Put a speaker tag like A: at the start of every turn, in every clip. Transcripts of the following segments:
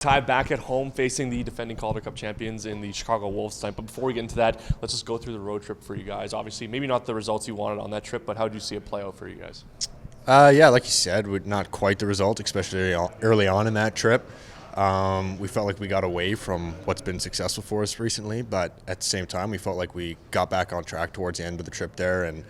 A: Tie back at home facing the defending Calder Cup champions in the Chicago Wolves tonight. But before we get into that, let's just go through the road trip for you guys. Obviously, maybe not the results you wanted on that trip, but how did you see it play out for you guys?
B: Yeah, like you said, not quite the result, especially early on in that trip. We felt like we got away from what's been successful for us recently, but at the same time, we felt like we got back on track towards the end of the trip there, and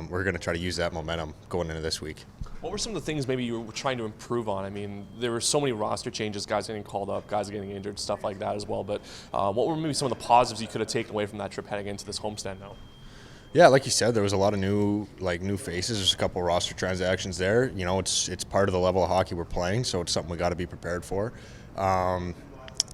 B: we're going to try to use that momentum going into this week.
A: What were some of the things maybe you were trying to improve on? I mean, there were so many roster changes, guys getting called up, guys getting injured, stuff like that as well. But what were maybe some of the positives you could have taken away from that trip heading into this homestand now?
B: Yeah, like you said, there was a lot of new faces. There's a couple of roster transactions there. You know, it's part of the level of hockey we're playing, so it's something we got to be prepared for.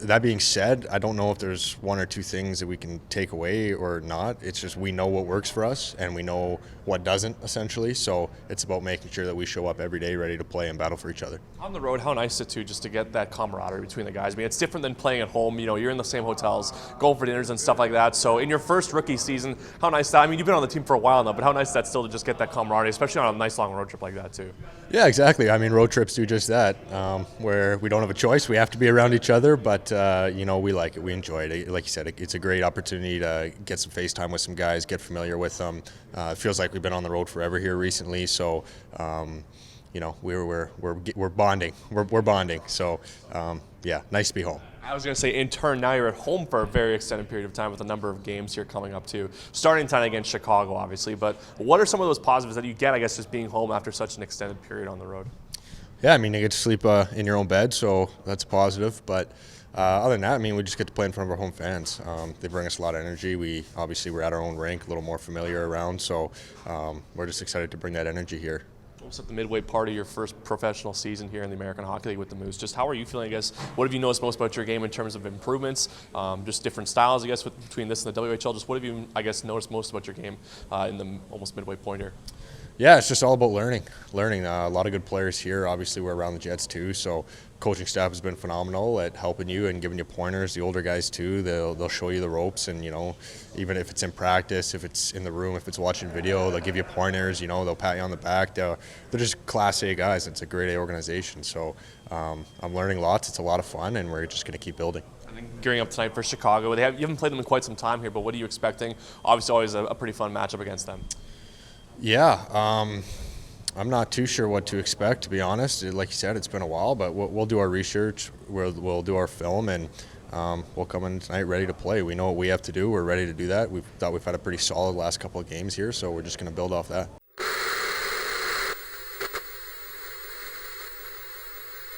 B: That being said, I don't know if there's one or two things that we can take away or not. It's just we know what works for us and we know what doesn't, essentially. So it's about making sure that we show up every day ready to play and battle for each other.
A: On the road, how nice is it too, just to get that camaraderie between the guys? I mean, it's different than playing at home. You know, you're in the same hotels, going for dinners and stuff like that. So in your first rookie season, how nice that? I mean, you've been on the team for a while now, but how nice is that still to just get that camaraderie, especially on a nice long road trip like that too?
B: Yeah, exactly. I mean, road trips do just that, where we don't have a choice. We have to be around each other, but you know, we like it. We enjoy it. Like you said, it's a great opportunity to get some face time with some guys, get familiar with them. It feels like we've been on the road forever here recently, so you know, we're bonding. We're bonding. So yeah, nice to be home.
A: I was going to say, in turn, now you're at home for a very extended period of time with a number of games here coming up too. Starting tonight against Chicago, obviously, but what are some of those positives that you get, I guess, just being home after such an extended period on the road?
B: Yeah, I mean, you get to sleep in your own bed, so that's a positive. But other than that, I mean, we just get to play in front of our home fans. They bring us a lot of energy. We're at our own rink, a little more familiar around, so we're just excited to bring that energy here.
A: Almost at the midway part of your first professional season here in the American Hockey League with the Moose. Just how are you feeling, I guess? What have you noticed most about your game in terms of improvements? Just different styles, I guess, between this and the WHL. Just what have you, I guess, noticed most about your game in the almost midway point here?
B: Yeah, it's just all about learning. A lot of good players here. Obviously, we're around the Jets too, so coaching staff has been phenomenal at helping you and giving you pointers. The older guys too, they'll show you the ropes, and you know, even if it's in practice, if it's in the room, if it's watching video, they'll give you pointers. You know, they'll pat you on the back. They're just Class A guys. It's a grade A organization. So I'm learning lots. It's a lot of fun, and we're just going to keep building.
A: Gearing up tonight for Chicago, you haven't played them in quite some time here, but what are you expecting? Obviously, always a pretty fun matchup against them.
B: Yeah, I'm not too sure what to expect, to be honest. Like you said, it's been a while, but we'll do our research, we'll do our film, and we'll come in tonight ready to play. We know what we have to do. We're ready to do that. We've had a pretty solid last couple of games here, so we're just going to build off that.